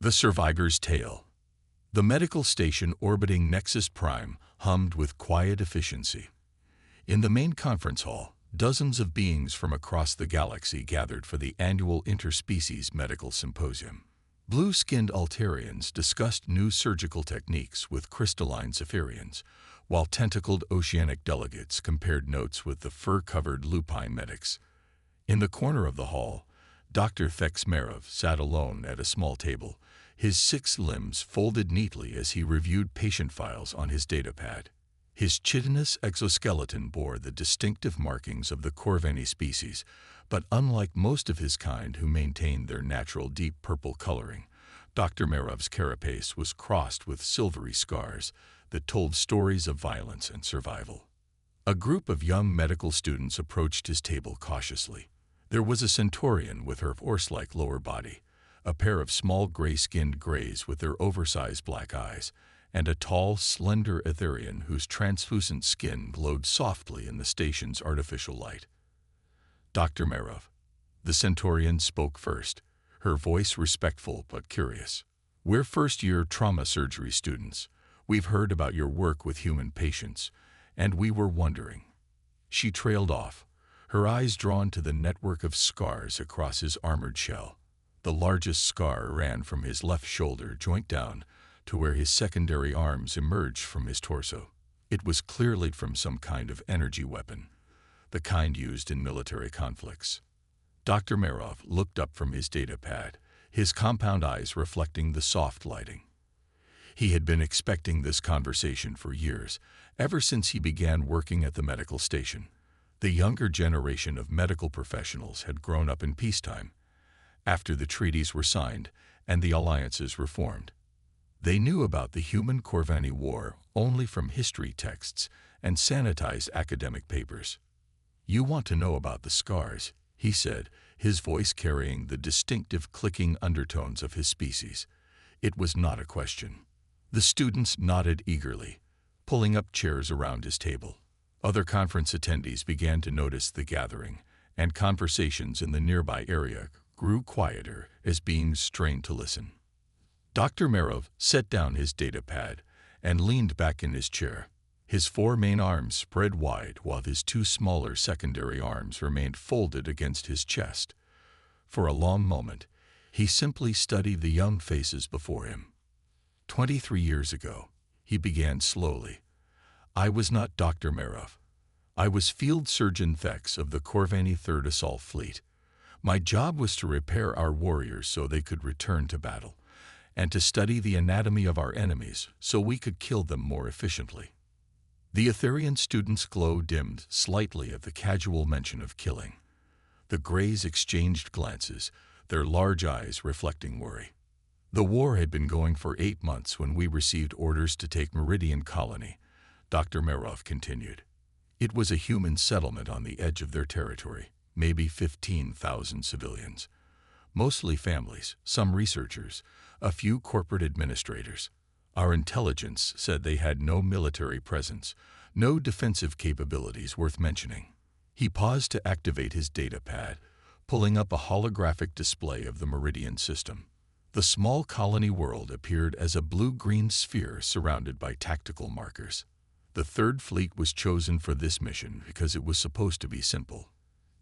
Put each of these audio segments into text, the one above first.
The Survivor's Tale. The medical station orbiting Nexus Prime hummed with quiet efficiency. In the main conference hall, dozens of beings from across the galaxy gathered for the annual Interspecies Medical Symposium. Blue-skinned Altarians discussed new surgical techniques with crystalline Zephyrians, while tentacled oceanic delegates compared notes with the fur-covered lupine medics. In the corner of the hall, Dr. Thexmerov sat alone at a small table, his 6 limbs folded neatly as he reviewed patient files on his datapad. His chitinous exoskeleton bore the distinctive markings of the Corvini species, but unlike most of his kind who maintained their natural deep purple coloring, Dr. Merov's carapace was crossed with silvery scars that told stories of violence and survival. A group of young medical students approached his table cautiously. There was a Centaurian with her horse-like lower body, a pair of small gray-skinned grays with their oversized black eyes, and a tall, slender Etherian whose translucent skin glowed softly in the station's artificial light. Dr. Merov. The Centaurian spoke first, her voice respectful but curious. "We're first-year trauma surgery students. We've heard about your work with human patients, and we were wondering." She trailed off, her eyes drawn to the network of scars across his armored shell. The largest scar ran from his left shoulder joint down to where his secondary arms emerged from his torso. It was clearly from some kind of energy weapon, the kind used in military conflicts. Dr. Merov looked up from his datapad, his compound eyes reflecting the soft lighting. He had been expecting this conversation for years, ever since he began working at the medical station. The younger generation of medical professionals had grown up in peacetime, after the treaties were signed and the alliances were formed. They knew about the human-Corvini War only from history texts and sanitized academic papers. "You want to know about the scars," he said, his voice carrying the distinctive clicking undertones of his species. It was not a question. The students nodded eagerly, pulling up chairs around his table. Other conference attendees began to notice the gathering, and conversations in the nearby area grew quieter as beings strained to listen. Dr. Merov set down his datapad and leaned back in his chair. His 4 main arms spread wide while his 2 smaller secondary arms remained folded against his chest. For a long moment, he simply studied the young faces before him. 23 years ago, he began slowly. "I was not Dr. Merov. I was Field Surgeon Thex of the Corvini 3rd Assault Fleet. My job was to repair our warriors so they could return to battle, and to study the anatomy of our enemies so we could kill them more efficiently." The Etherian student's glow dimmed slightly at the casual mention of killing. The Greys exchanged glances, their large eyes reflecting worry. "The war had been going for 8 months when we received orders to take Meridian Colony," Dr. Merov continued. "It was a human settlement on the edge of their territory, maybe 15,000 civilians. Mostly families, some researchers, a few corporate administrators. Our intelligence said they had no military presence, no defensive capabilities worth mentioning." He paused to activate his datapad, pulling up a holographic display of the Meridian system. The small colony world appeared as a blue-green sphere surrounded by tactical markers. The 3rd Fleet was chosen for this mission because it was supposed to be simple.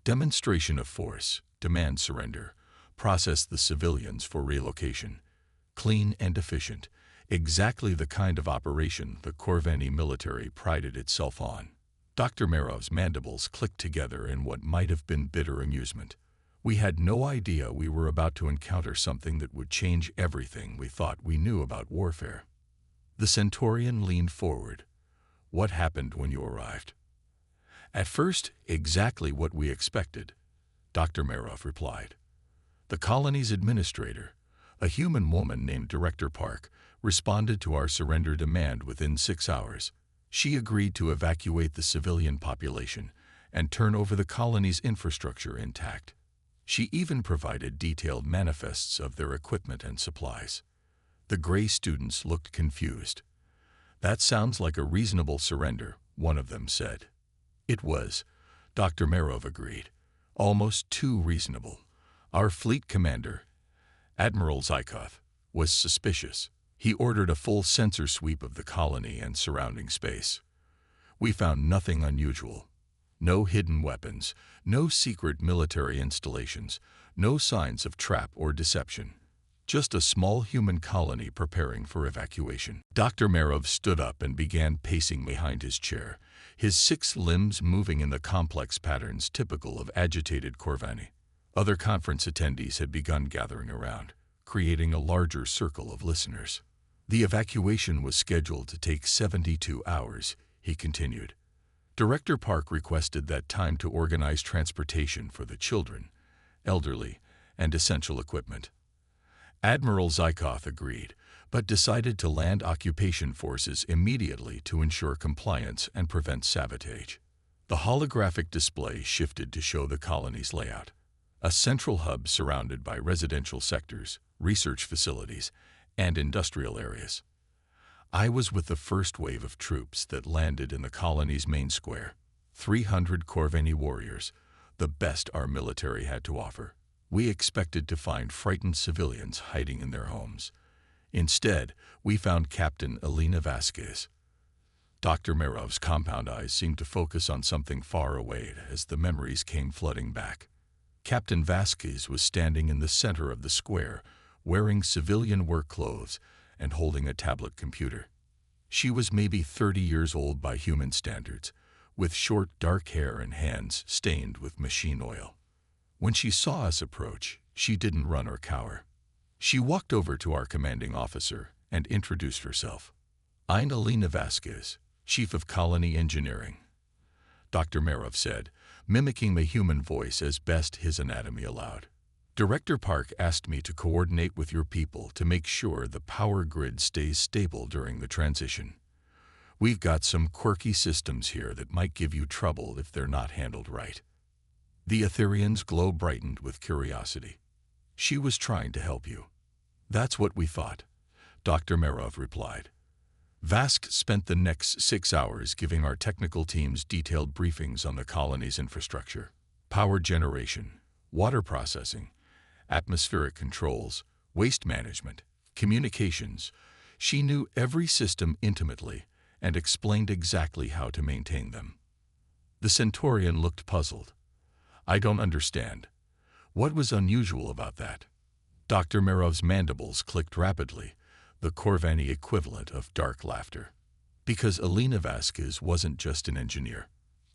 Demonstration of force, demand surrender, process the civilians for relocation. Clean and efficient, exactly the kind of operation the Corvini military prided itself on. Dr. Merov's mandibles clicked together in what might have been bitter amusement. "We had no idea we were about to encounter something that would change everything we thought we knew about warfare." The Centaurian leaned forward. "What happened when you arrived?" "At first, exactly what we expected," Dr. Merov replied. "The colony's administrator, a human woman named Director Park, responded to our surrender demand within 6 hours. She agreed to evacuate the civilian population and turn over the colony's infrastructure intact. She even provided detailed manifests of their equipment and supplies." The Gray students looked confused. "That sounds like a reasonable surrender," one of them said. "It was," Dr. Merov agreed. "Almost too reasonable. Our fleet commander, Admiral Zykov, was suspicious. He ordered a full sensor sweep of the colony and surrounding space. We found nothing unusual. No hidden weapons, no secret military installations, no signs of trap or deception. Just a small human colony preparing for evacuation. Dr. Marov stood up and began pacing behind his chair, his 6 limbs moving in the complex patterns typical of agitated Corvani. Other conference attendees had begun gathering around, creating a larger circle of listeners. The evacuation was scheduled to take 72 hours, he continued. Director Park requested that time to organize transportation for the children, elderly, and essential equipment. Admiral Zykov agreed, but decided to land occupation forces immediately to ensure compliance and prevent sabotage. The holographic display shifted to show the colony's layout. A central hub surrounded by residential sectors, research facilities, and industrial areas. I was with the first wave of troops that landed in the colony's main square. 300 Corvani warriors, the best our military had to offer. We expected to find frightened civilians hiding in their homes. Instead, we found Captain Elena Vasquez. Dr. Marov's compound eyes seemed to focus on something far away as the memories came flooding back. Captain Vasquez was standing in the center of the square, wearing civilian work clothes and holding a tablet computer. She was maybe 30 years old by human standards, with short, dark hair and hands stained with machine oil. When she saw us approach, she didn't run or cower. She walked over to our commanding officer and introduced herself. "I'm Elena Vasquez, Chief of Colony Engineering," Dr. Marov said, mimicking the human voice as best his anatomy allowed. "Director Park asked me to coordinate with your people to make sure the power grid stays stable during the transition. We've got some quirky systems here that might give you trouble if they're not handled right." The Etherian's glow brightened with curiosity. "She was trying to help you." "That's what we thought," Dr. Marov replied. Vask spent the next 6 hours giving our technical teams detailed briefings on the colony's infrastructure. Power generation, water processing, atmospheric controls, waste management, communications. She knew every system intimately and explained exactly how to maintain them. The Centaurian looked puzzled. "I don't understand. What was unusual about that?" Dr. Marov's mandibles clicked rapidly, the Corvani equivalent of dark laughter. "Because Elena Vasquez wasn't just an engineer.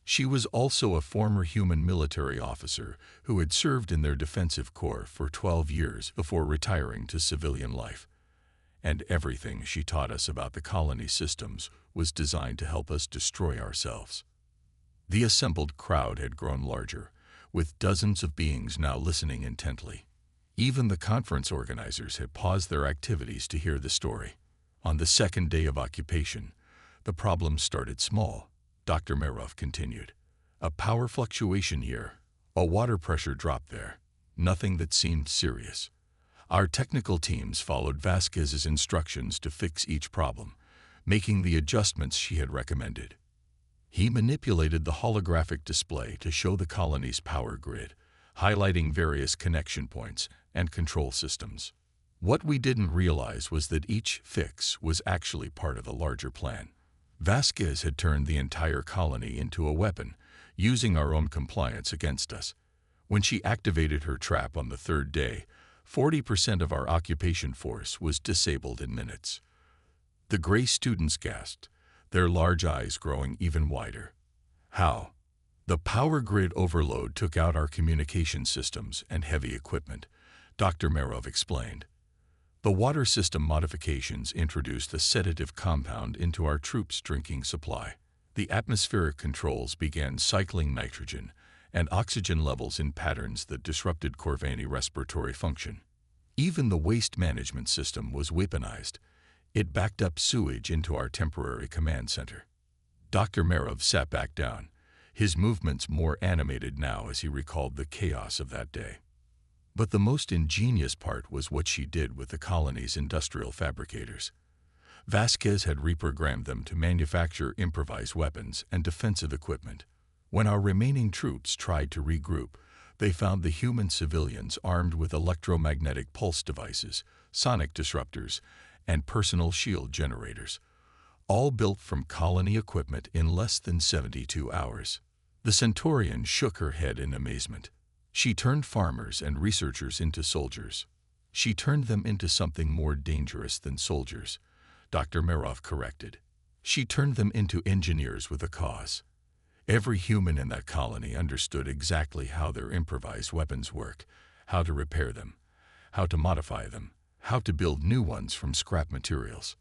She was also a former human military officer who had served in their defensive corps for 12 years before retiring to civilian life. And everything she taught us about the colony systems was designed to help us destroy ourselves." The assembled crowd had grown larger, with dozens of beings now listening intently. Even the conference organizers had paused their activities to hear the story. On the second day of occupation, the problem started small, Dr. Marov continued. "A power fluctuation here, a water pressure drop there, nothing that seemed serious. Our technical teams followed Vasquez's instructions to fix each problem, making the adjustments she had recommended. He manipulated the holographic display to show the colony's power grid, highlighting various connection points and control systems. What we didn't realize was that each fix was actually part of a larger plan. Vasquez had turned the entire colony into a weapon, using our own compliance against us. When she activated her trap on the third day, 40% of our occupation force was disabled in minutes." The gray students gasped, their large eyes growing even wider. "How?" "The power grid overload took out our communication systems and heavy equipment," Dr. Marov explained. "The water system modifications introduced a sedative compound into our troops' drinking supply. The atmospheric controls began cycling nitrogen and oxygen levels in patterns that disrupted Corvani respiratory function. Even the waste management system was weaponized. It backed up sewage into our temporary command center." Dr. Marov sat back down, his movements more animated now as he recalled the chaos of that day. But the most ingenious part was what she did with the colony's industrial fabricators. Vasquez had reprogrammed them to manufacture improvised weapons and defensive equipment. When our remaining troops tried to regroup, they found the human civilians armed with electromagnetic pulse devices, sonic disruptors, and personal shield generators, all built from colony equipment in less than 72 hours. The Centaurian shook her head in amazement. She turned farmers and researchers into soldiers. She turned them into something more dangerous than soldiers, Dr. Merov corrected. She turned them into engineers with a cause. Every human in that colony understood exactly how their improvised weapons work, how to repair them, how to modify them, how to build new ones from scrap materials.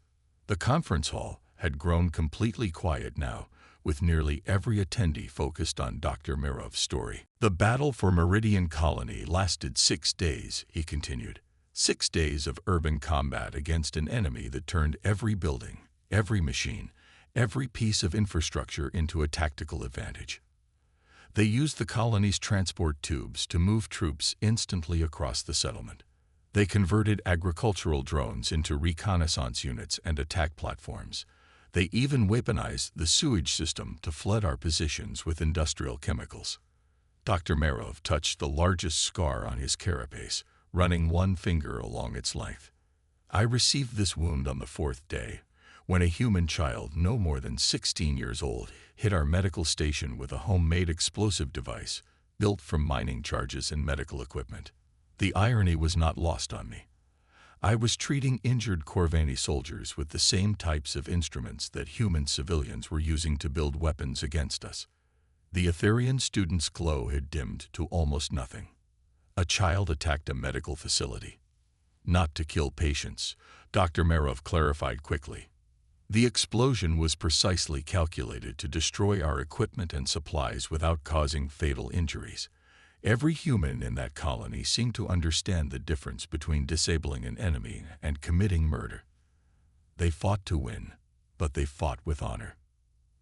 The conference hall had grown completely quiet now, with nearly every attendee focused on Dr. Merov's story. The battle for Meridian Colony lasted 6 days, he continued. 6 days of urban combat against an enemy that turned every building, every machine, every piece of infrastructure into a tactical advantage. They used the colony's transport tubes to move troops instantly across the settlement. They converted agricultural drones into reconnaissance units and attack platforms. They even weaponized the sewage system to flood our positions with industrial chemicals. Dr. Merov touched the largest scar on his carapace, running one finger along its length. I received this wound on the 4th day, when a human child no more than 16 years old hit our medical station with a homemade explosive device built from mining charges and medical equipment. The irony was not lost on me. I was treating injured Corvani soldiers with the same types of instruments that human civilians were using to build weapons against us. The Etherian student's glow had dimmed to almost nothing. A child attacked a medical facility. Not to kill patients, Dr. Merov clarified quickly. The explosion was precisely calculated to destroy our equipment and supplies without causing fatal injuries. Every human in that colony seemed to understand the difference between disabling an enemy and committing murder. They fought to win, but they fought with honor.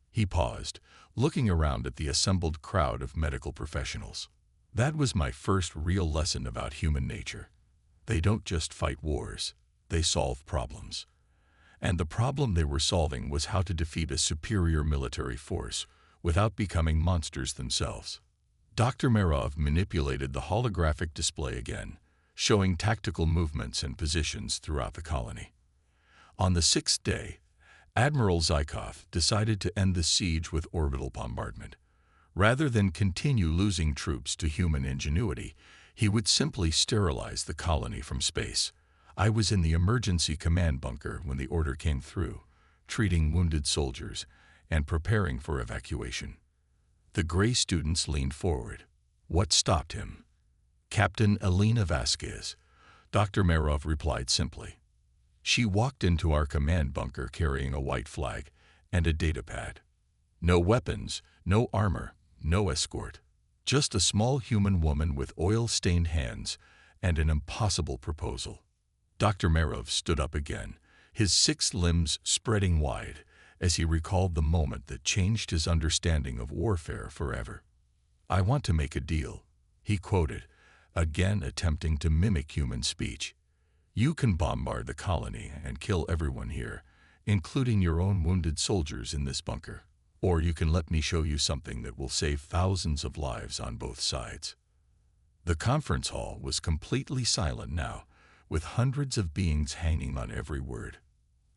He paused, looking around at the assembled crowd of medical professionals. That was my first real lesson about human nature. They don't just fight wars, they solve problems. And the problem they were solving was how to defeat a superior military force without becoming monsters themselves. Dr. Merov manipulated the holographic display again, showing tactical movements and positions throughout the colony. On the 6th day, Admiral Zykov decided to end the siege with orbital bombardment. Rather than continue losing troops to human ingenuity, he would simply sterilize the colony from space. I was in the emergency command bunker when the order came through, treating wounded soldiers and preparing for evacuation. The gray students leaned forward. What stopped him? Captain Elena Vasquez. Dr. Merov replied simply. She walked into our command bunker carrying a white flag and a datapad. No weapons, no armor, no escort. Just a small human woman with oil-stained hands and an impossible proposal. Dr. Merov stood up again, his 6 limbs spreading wide, as he recalled the moment that changed his understanding of warfare forever. I want to make a deal, he quoted, again attempting to mimic human speech. You can bombard the colony and kill everyone here, including your own wounded soldiers in this bunker. Or you can let me show you something that will save thousands of lives on both sides. The conference hall was completely silent now, with hundreds of beings hanging on every word.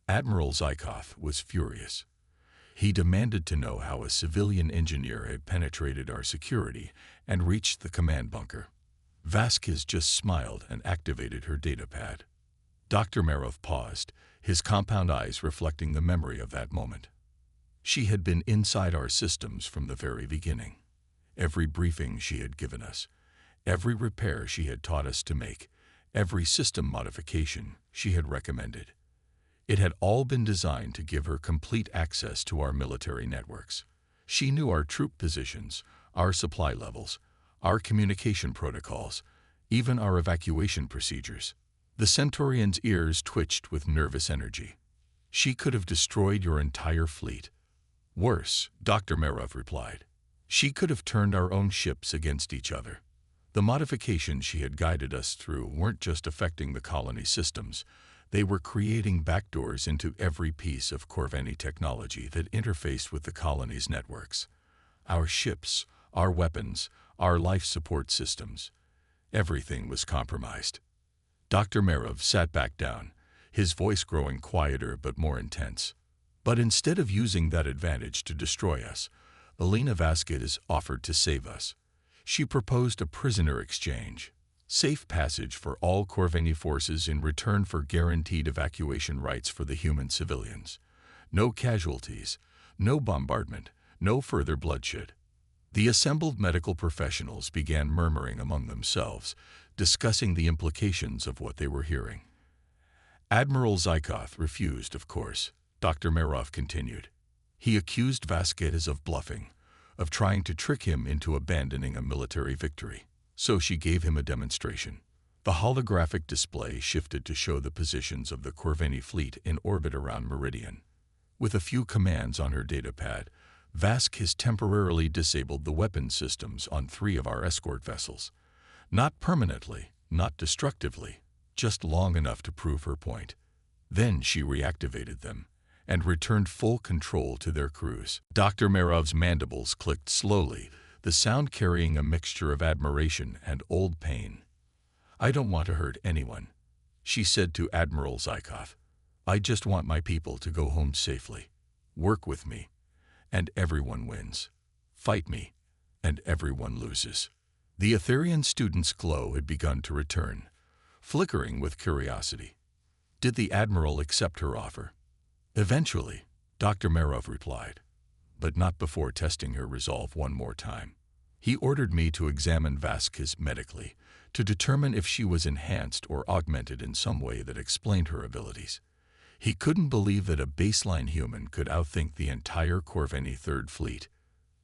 Admiral Zykov was furious. He demanded to know how a civilian engineer had penetrated our security and reached the command bunker. Vasquez just smiled and activated her datapad. Dr. Merov paused, his compound eyes reflecting the memory of that moment. She had been inside our systems from the very beginning. Every briefing she had given us, every repair she had taught us to make, every system modification she had recommended. It had all been designed to give her complete access to our military networks. She knew our troop positions, our supply levels, our communication protocols, even our evacuation procedures. The Centaurian's ears twitched with nervous energy. She could have destroyed your entire fleet. Worse, Dr. Merov replied. She could have turned our own ships against each other. The modifications she had guided us through weren't just affecting the colony systems. They were creating backdoors into every piece of Corvani technology that interfaced with the colony's networks. Our ships, our weapons, our life support systems. Everything was compromised. Dr. Merov sat back down, his voice growing quieter but more intense. But instead of using that advantage to destroy us, Elena Vasquez offered to save us. She proposed a prisoner exchange, safe passage for all Corvini forces in return for guaranteed evacuation rights for the human civilians. No casualties, no bombardment, no further bloodshed. The assembled medical professionals began murmuring among themselves, discussing the implications of what they were hearing. Admiral Zykov refused, of course, Dr. Merov continued. He accused Vasquez of bluffing, of trying to trick him into abandoning a military victory. So she gave him a demonstration. The holographic display shifted to show the positions of the Corvini fleet in orbit around Meridian. With a few commands on her datapad, Vasquez temporarily disabled the weapon systems on 3 of our escort vessels. Not permanently, not destructively, just long enough to prove her point. Then she reactivated them and returned full control to their crews. Dr. Merov's mandibles clicked slowly, the sound carrying a mixture of admiration and old pain. "I don't want to hurt anyone," she said to Admiral Zykov. "I just want my people to go home safely. Work with me, and everyone wins. Fight me, and everyone loses." The Etherian student's glow had begun to return, flickering with curiosity. Did the Admiral accept her offer? Eventually, Dr. Merov replied, but not before testing her resolve one more time. He ordered me to examine Vasquez medically, to determine if she was enhanced or augmented in some way that explained her abilities. He couldn't believe that a baseline human could outthink the entire Corvini Third Fleet.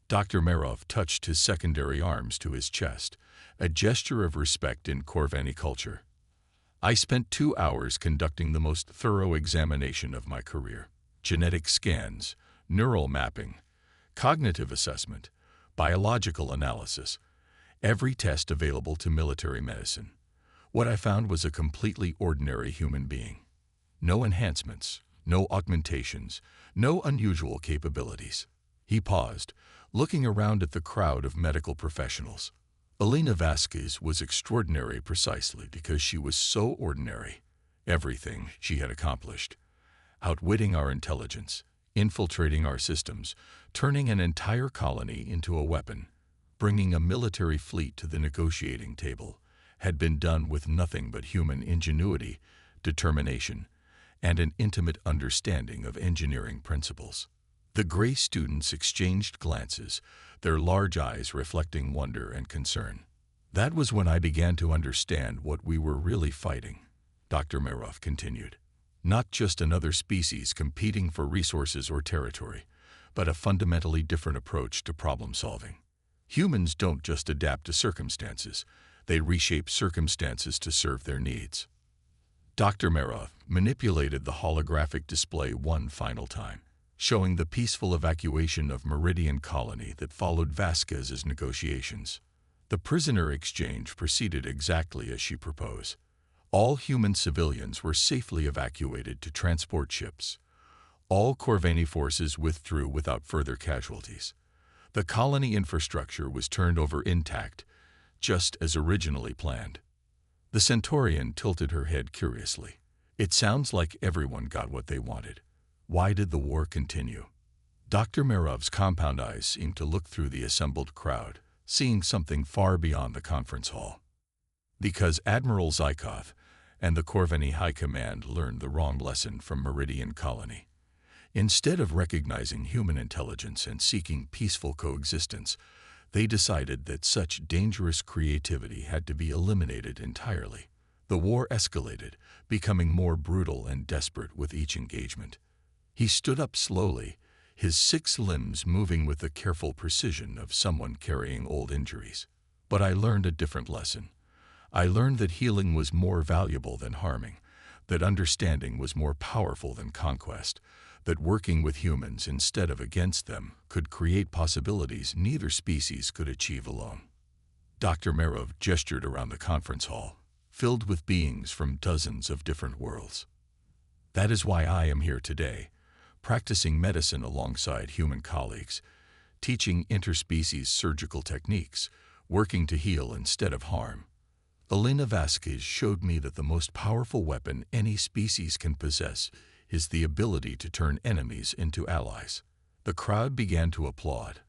Dr. Merov touched his secondary arms to his chest, a gesture of respect in Corvini culture. I spent 2 hours conducting the most thorough examination of my career. Genetic scans, neural mapping, cognitive assessment, biological analysis, every test available to military medicine. What I found was a completely ordinary human being. No enhancements, no augmentations, no unusual capabilities. He paused, looking around at the crowd of medical professionals. Elena Vasquez was extraordinary precisely because she was so ordinary. Everything she had accomplished, outwitting our intelligence, infiltrating our systems, turning an entire colony into a weapon, bringing a military fleet to the negotiating table, had been done with nothing but human ingenuity, determination, and an intimate understanding of engineering principles. The gray students exchanged glances, their large eyes reflecting wonder and concern. "That was when I began to understand what we were really fighting," Dr. Merov continued. "Not just another species competing for resources or territory, but a fundamentally different approach to problem solving. Humans don't just adapt to circumstances, they reshape circumstances to serve their needs." Dr. Merov manipulated the holographic display one final time, showing the peaceful evacuation of Meridian Colony that followed Vasquez's negotiations. The prisoner exchange proceeded exactly as she proposed. All human civilians were safely evacuated to transport ships. All Corvini forces withdrew without further casualties. The colony infrastructure was turned over intact, just as originally planned. The Centaurian tilted her head curiously. "It sounds like everyone got what they wanted. Why did the war continue?" Dr. Merov's compound eyes seemed to look through the assembled crowd, seeing something far beyond the conference hall. "Because Admiral Zykov and the Corvini High Command learned the wrong lesson from Meridian Colony. Instead of recognizing human intelligence and seeking peaceful coexistence, they decided that such dangerous creativity had to be eliminated entirely. The war escalated, becoming more brutal and desperate with each engagement." He stood up slowly, his 6 limbs moving with the careful precision of someone carrying old injuries. "But I learned a different lesson. I learned that healing was more valuable than harming, that understanding was more powerful than conquest, that working with humans instead of against them could create possibilities neither species could achieve alone." Dr. Merov gestured around the conference hall, filled with beings from dozens of different worlds. "That is why I am here today, practicing medicine alongside human colleagues, teaching interspecies surgical techniques, working to heal instead of harm." Elena Vasquez showed me that the most powerful weapon any species can possess is the ability to turn enemies into allies. The crowd began to applaud,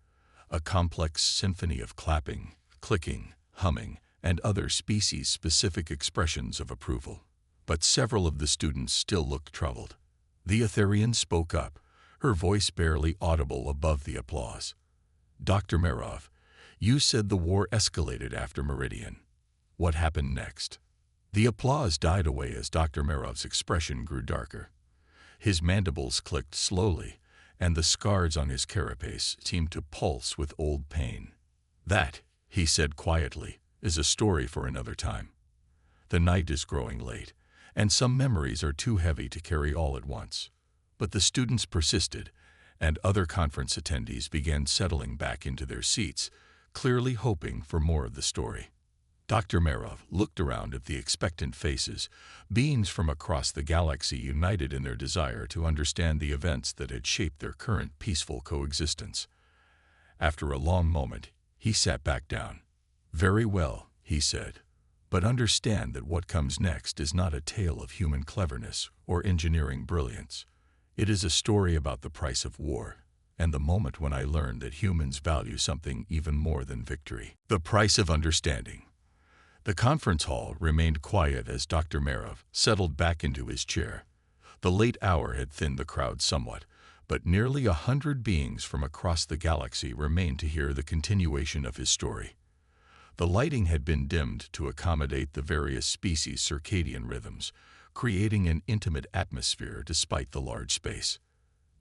a complex symphony of clapping, clicking, humming, and other species-specific expressions of approval. But several of the students still looked troubled. The Etherian spoke up, her voice barely audible above the applause. "Dr. Merov, you said the war escalated after Meridian. What happened next?" The applause died away as Dr. Merov's expression grew darker. His mandibles clicked slowly, and the scars on his carapace seemed to pulse with old pain. "That," he said quietly, "is a story for another time. The night is growing late, and some memories are too heavy to carry all at once." But the students persisted, and other conference attendees began settling back into their seats, clearly hoping for more of the story. Dr. Merov looked around at the expectant faces, beings from across the galaxy united in their desire to understand the events that had shaped their current peaceful coexistence. After a long moment, he sat back down. "Very well," he said, "but understand that what comes next is not a tale of human cleverness or engineering brilliance. It is a story about the price of war, and the moment when I learned that humans value something even more than victory. The price of understanding." The conference hall remained quiet as Dr. Merov settled back into his chair. The late hour had thinned the crowd somewhat, but nearly 100 beings from across the galaxy remained to hear the continuation of his story. The lighting had been dimmed to accommodate the various species' circadian rhythms, creating an intimate atmosphere despite the large space.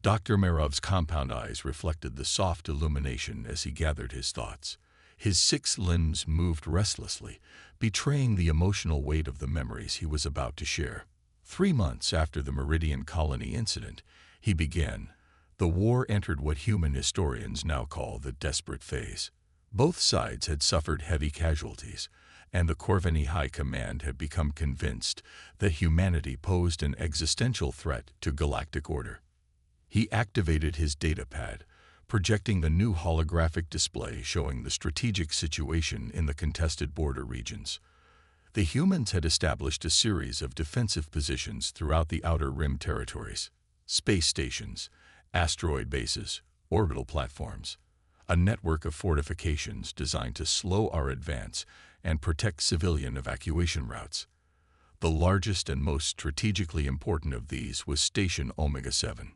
Dr. Merov's compound eyes reflected the soft illumination as he gathered his thoughts. His 6 limbs moved restlessly, betraying the emotional weight of the memories he was about to share. 3 months after the Meridian Colony incident, he began. The war entered what human historians now call the desperate phase. Both sides had suffered heavy casualties, and the Corvini High Command had become convinced that humanity posed an existential threat to galactic order. He activated his datapad, projecting the new holographic display showing the strategic situation in the contested border regions. The humans had established a series of defensive positions throughout the Outer Rim territories: space stations, asteroid bases, orbital platforms, a network of fortifications designed to slow our advance and protect civilian evacuation routes. The largest and most strategically important of these was Station Omega-7.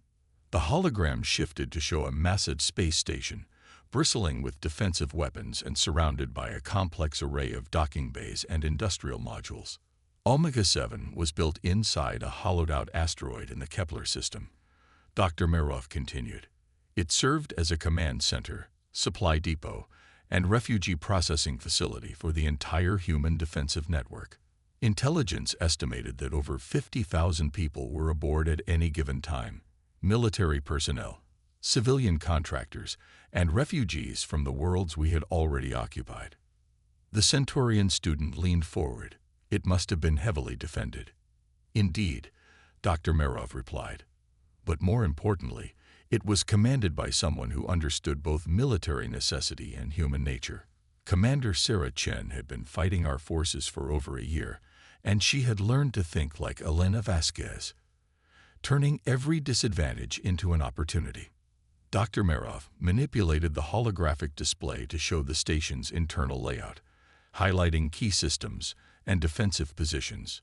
The hologram shifted to show a massive space station, bristling with defensive weapons and surrounded by a complex array of docking bays and industrial modules. Omega-7 was built inside a hollowed-out asteroid in the Kepler system. Dr. Merov continued. It served as a command center, supply depot, and refugee processing facility for the entire human defensive network. Intelligence estimated that over 50,000 people were aboard at any given time: military personnel, civilian contractors, and refugees from the worlds we had already occupied. The Centaurian student leaned forward. "It must have been heavily defended." "Indeed," Dr. Merov replied. "But more importantly, it was commanded by someone who understood both military necessity and human nature. Commander Sarah Chen had been fighting our forces for over a year, and she had learned to think like Elena Vasquez, turning every disadvantage into an opportunity." Dr. Merov manipulated the holographic display to show the station's internal layout, highlighting key systems and defensive positions.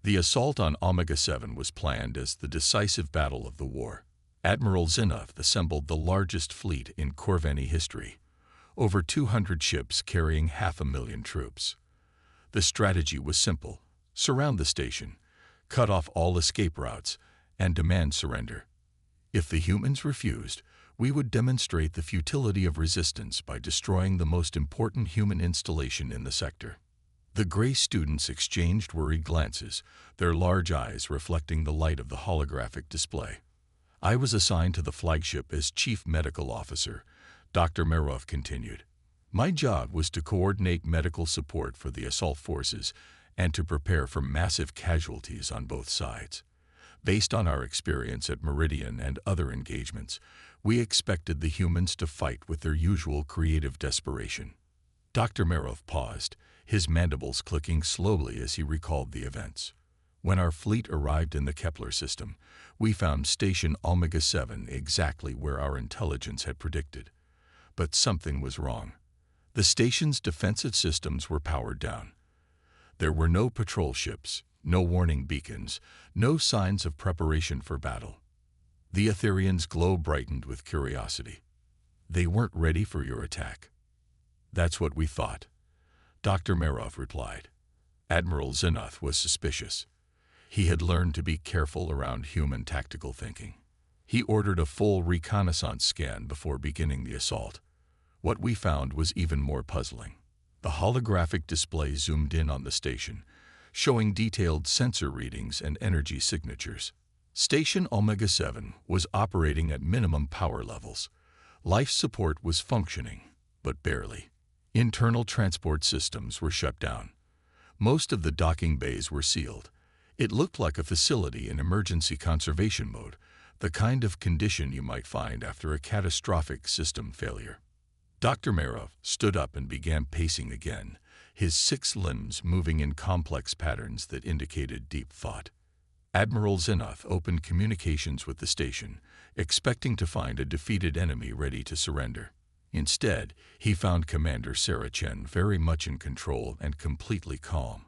The assault on Omega-7 was planned as the decisive battle of the war. Admiral Zinov assembled the largest fleet in Corvini history, over 200 ships carrying 500,000 troops. The strategy was simple: surround the station, cut off all escape routes, and demand surrender. If the humans refused, we would demonstrate the futility of resistance by destroying the most important human installation in the sector. The gray students exchanged worried glances, their large eyes reflecting the light of the holographic display. "I was assigned to the flagship as Chief Medical Officer," Dr. Merov continued. "My job was to coordinate medical support for the assault forces and to prepare for massive casualties on both sides. Based on our experience at Meridian and other engagements, we expected the humans to fight with their usual creative desperation." Dr. Merov paused, his mandibles clicking slowly as he recalled the events. When our fleet arrived in the Kepler system, we found Station Omega-7 exactly where our intelligence had predicted. But something was wrong. The station's defensive systems were powered down. There were no patrol ships, no warning beacons, no signs of preparation for battle. The Etherians' glow brightened with curiosity. They weren't ready for your attack. That's what we thought, Dr. Merov replied. Admiral Zenoth was suspicious. He had learned to be careful around human tactical thinking. He ordered a full reconnaissance scan before beginning the assault. What we found was even more puzzling. The holographic display zoomed in on the station, showing detailed sensor readings and energy signatures. Station Omega-7 was operating at minimum power levels. Life support was functioning, but barely. Internal transport systems were shut down. Most of the docking bays were sealed. It looked like a facility in emergency conservation mode, the kind of condition you might find after a catastrophic system failure. Dr. Merov stood up and began pacing again, his 6 limbs moving in complex patterns that indicated deep thought. Admiral Zenoth opened communications with the station, expecting to find a defeated enemy ready to surrender. Instead, he found Commander Sarah Chen very much in control and completely calm.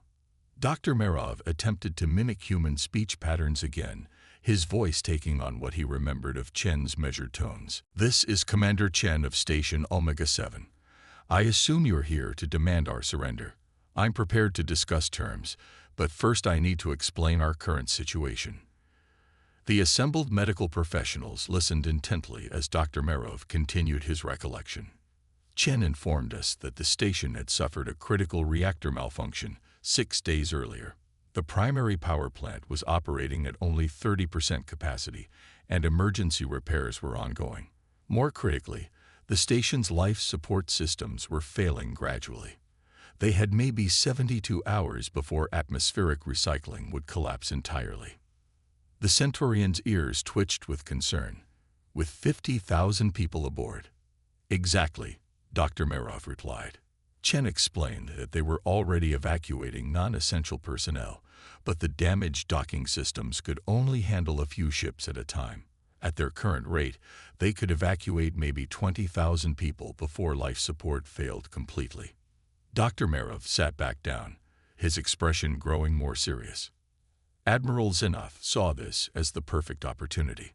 Dr. Merov attempted to mimic human speech patterns again, his voice taking on what he remembered of Chen's measured tones. "This is Commander Chen of Station Omega-7. I assume you're here to demand our surrender. I'm prepared to discuss terms, but first I need to explain our current situation." The assembled medical professionals listened intently as Dr. Merov continued his recollection. Chen informed us that the station had suffered a critical reactor malfunction 6 days earlier. The primary power plant was operating at only 30% capacity, and emergency repairs were ongoing. More critically, the station's life support systems were failing gradually. They had maybe 72 hours before atmospheric recycling would collapse entirely. The Centaurian's ears twitched with concern. With 50,000 people aboard. "Exactly," Dr. Merov replied. Chen explained that they were already evacuating non-essential personnel, but the damaged docking systems could only handle a few ships at a time. At their current rate, they could evacuate maybe 20,000 people before life support failed completely. Dr. Merov sat back down, his expression growing more serious. Admiral Zenoth saw this as the perfect opportunity.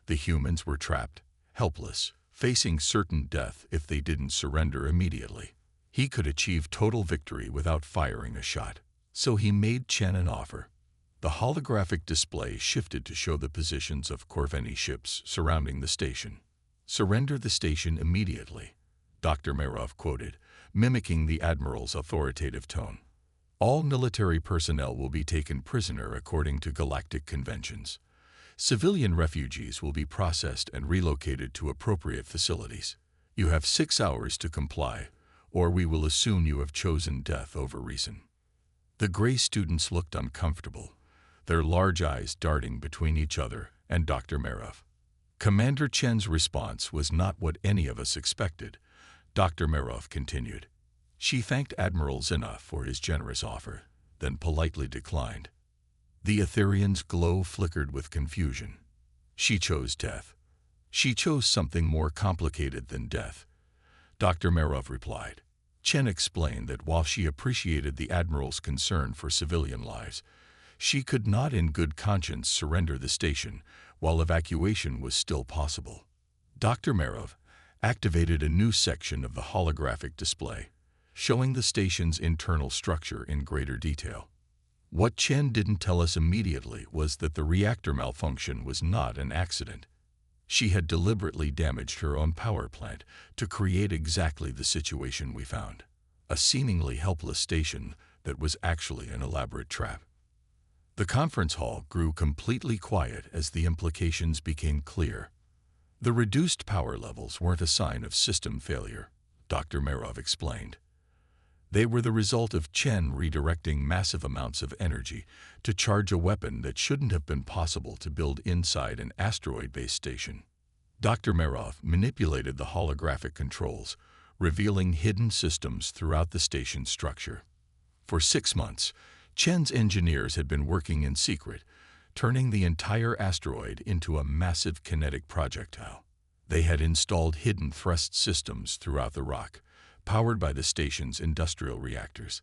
The humans were trapped, helpless, facing certain death if they didn't surrender immediately. He could achieve total victory without firing a shot. So he made Chen an offer. The holographic display shifted to show the positions of Corvini ships surrounding the station. "Surrender the station immediately," Dr. Merov quoted, mimicking the Admiral's authoritative tone. "All military personnel will be taken prisoner according to galactic conventions. Civilian refugees will be processed and relocated to appropriate facilities. You have 6 hours to comply, or we will assume you have chosen death over reason." The gray students looked uncomfortable, their large eyes darting between each other and Dr. Merov. Commander Chen's response was not what any of us expected, Dr. Merov continued. She thanked Admiral Zenoth for his generous offer, then politely declined. The Etherian's glow flickered with confusion. She chose death. She chose something more complicated than death, Dr. Merov replied. Chen explained that while she appreciated the Admiral's concern for civilian lives, she could not in good conscience surrender the station while evacuation was still possible. Dr. Merov activated a new section of the holographic display, showing the station's internal structure in greater detail. What Chen didn't tell us immediately was that the reactor malfunction was not an accident. She had deliberately damaged her own power plant to create exactly the situation we found. A seemingly helpless station that was actually an elaborate trap. The conference hall grew completely quiet as the implications became clear. The reduced power levels weren't a sign of system failure, Dr. Merov explained. They were the result of Chen redirecting massive amounts of energy to charge a weapon that shouldn't have been possible to build inside an asteroid-based station. Dr. Merov manipulated the holographic controls, revealing hidden systems throughout the station's structure. For 6 months, Chen's engineers had been working in secret, turning the entire asteroid into a massive kinetic projectile. They had installed hidden thrust systems throughout the rock, powered by the station's industrial reactors.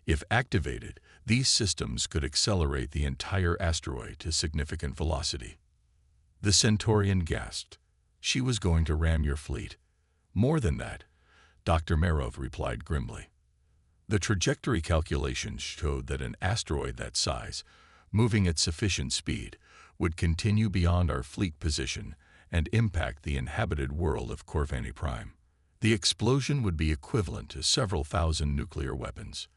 If activated, these systems could accelerate the entire asteroid to significant velocity. The Centaurian gasped. "She was going to ram your fleet." "More than that," Dr. Marov replied grimly. "The trajectory calculations showed that an asteroid that size, moving at sufficient speed, would continue beyond our fleet position and impact the inhabited world of Corvani Prime. The explosion would be equivalent to several thousand nuclear weapons."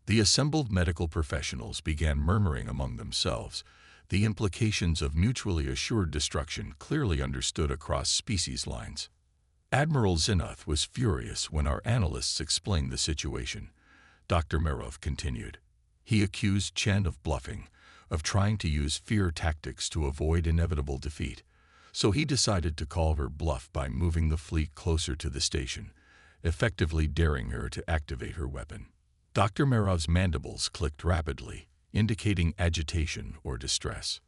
The assembled medical professionals began murmuring among themselves, the implications of mutually assured destruction clearly understood across species lines. Admiral Zinnoth was furious when our analysts explained the situation. Dr. Marov continued. He accused Chen of bluffing, of trying to use fear tactics to avoid inevitable defeat. So he decided to call her bluff by moving the fleet closer to the station, effectively daring her to activate her weapon. Dr. Marov's mandibles clicked rapidly, indicating agitation or distress.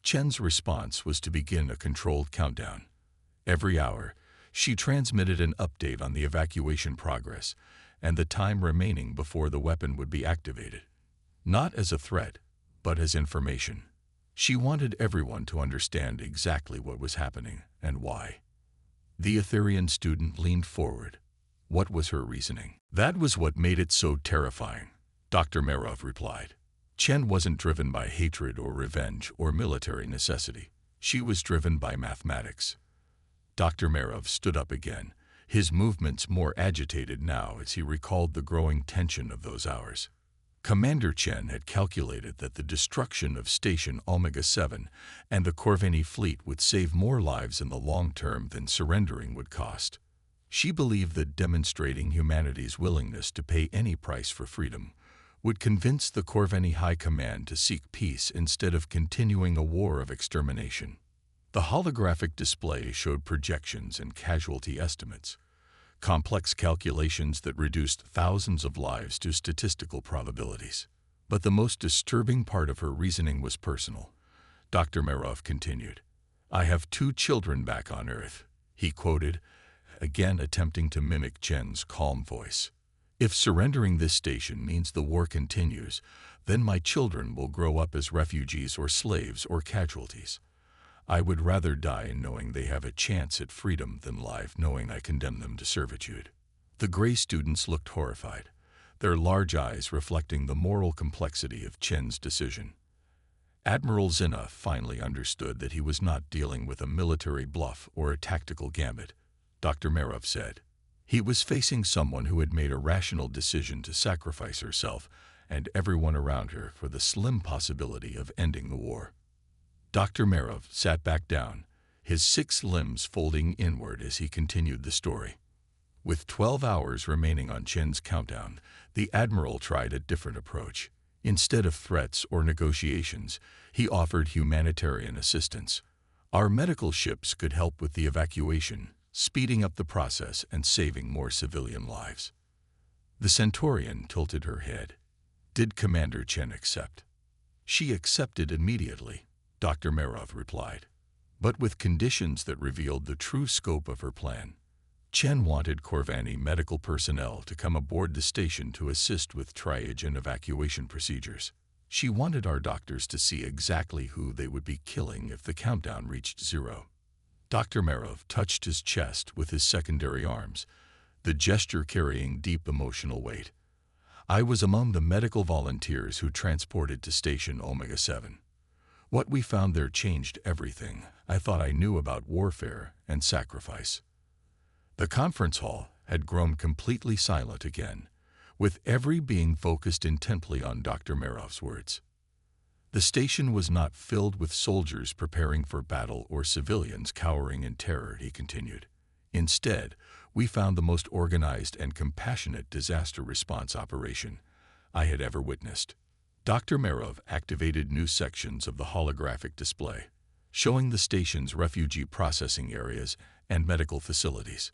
Chen's response was to begin a controlled countdown. Every hour, she transmitted an update on the evacuation progress and the time remaining before the weapon would be activated. Not as a threat, but as information. She wanted everyone to understand exactly what was happening and why. The Etherian student leaned forward. What was her reasoning? "That was what made it so terrifying," Dr. Marov replied. Chen wasn't driven by hatred or revenge or military necessity. She was driven by mathematics. Dr. Marov stood up again, his movements more agitated now as he recalled the growing tension of those hours. Commander Chen had calculated that the destruction of Station Omega-7 and the Corvini fleet would save more lives in the long term than surrendering would cost. She believed that demonstrating humanity's willingness to pay any price for freedom would convince the Corvini High Command to seek peace instead of continuing a war of extermination. The holographic display showed projections and casualty estimates, complex calculations that reduced thousands of lives to statistical probabilities. But the most disturbing part of her reasoning was personal. Dr. Marov continued. "I have 2 children back on Earth," he quoted, again attempting to mimic Chen's calm voice. "If surrendering this station means the war continues, then my children will grow up as refugees or slaves or casualties. I would rather die knowing they have a chance at freedom than live knowing I condemn them to servitude." The gray students looked horrified, their large eyes reflecting the moral complexity of Chen's decision. Admiral Zinnoth finally understood that he was not dealing with a military bluff or a tactical gambit. Dr. Marov said. He was facing someone who had made a rational decision to sacrifice herself and everyone around her for the slim possibility of ending the war. Dr. Marov sat back down, his 6 limbs folding inward as he continued the story. With 12 hours remaining on Chen's countdown, the Admiral tried a different approach. Instead of threats or negotiations, he offered humanitarian assistance. Our medical ships could help with the evacuation, speeding up the process and saving more civilian lives. The Centaurian tilted her head. Did Commander Chen accept? She accepted immediately, Dr. Marov replied, but with conditions that revealed the true scope of her plan. Chen wanted Corvani medical personnel to come aboard the station to assist with triage and evacuation procedures. She wanted our doctors to see exactly who they would be killing if the countdown reached 0. Dr. Marov touched his chest with his secondary arms, the gesture carrying deep emotional weight. I was among the medical volunteers who transported to Station Omega-7. What we found there changed everything I thought I knew about warfare and sacrifice. The conference hall had grown completely silent again, with every being focused intently on Dr. Marov's words. The station was not filled with soldiers preparing for battle or civilians cowering in terror, he continued. Instead, we found the most organized and compassionate disaster response operation I had ever witnessed. Dr. Marov activated new sections of the holographic display, showing the station's refugee processing areas and medical facilities.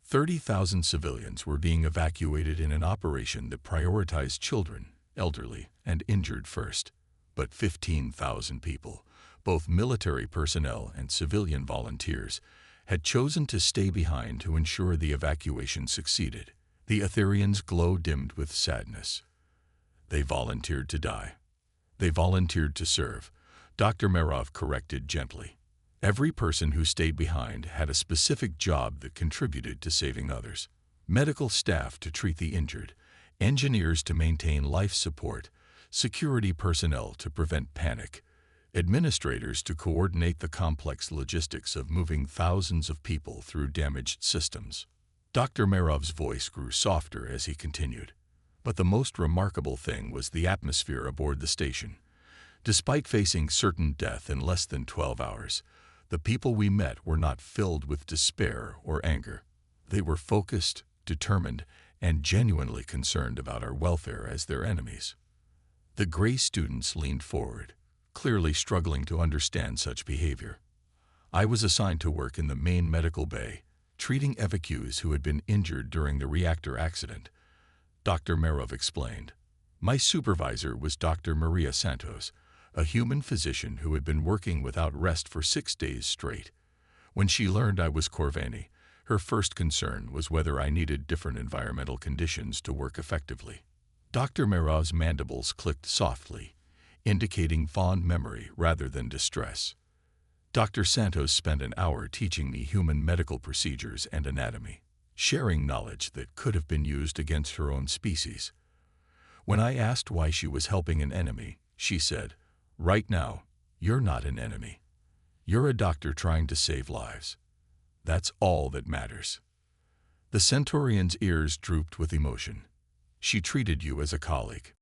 30,000 civilians were being evacuated in an operation that prioritized children, elderly, and injured first. But 15,000 people, both military personnel and civilian volunteers, had chosen to stay behind to ensure the evacuation succeeded. The Etherians' glow dimmed with sadness. They volunteered to die. They volunteered to serve, Dr. Merov corrected gently. Every person who stayed behind had a specific job that contributed to saving others. Medical staff to treat the injured, engineers to maintain life support, security personnel to prevent panic, administrators to coordinate the complex logistics of moving thousands of people through damaged systems. Dr. Merov's voice grew softer as he continued. But the most remarkable thing was the atmosphere aboard the station. Despite facing certain death in less than 12 hours, the people we met were not filled with despair or anger. They were focused, determined, and genuinely concerned about our welfare as their enemies. The gray students leaned forward, clearly struggling to understand such behavior. I was assigned to work in the main medical bay, treating evacuees who had been injured during the reactor accident. Dr. Merov explained. My supervisor was Dr. Maria Santos, a human physician who had been working without rest for 6 days straight. When she learned I was Corvani, her first concern was whether I needed different environmental conditions to work effectively. Dr. Merov's mandibles clicked softly, indicating fond memory rather than distress. Dr. Santos spent an hour teaching me human medical procedures and anatomy, sharing knowledge that could have been used against her own species. When I asked why she was helping an enemy, she said, "Right now, you're not an enemy. You're a doctor trying to save lives. That's all that matters." The Centaurian's ears drooped with emotion. She treated you as a colleague.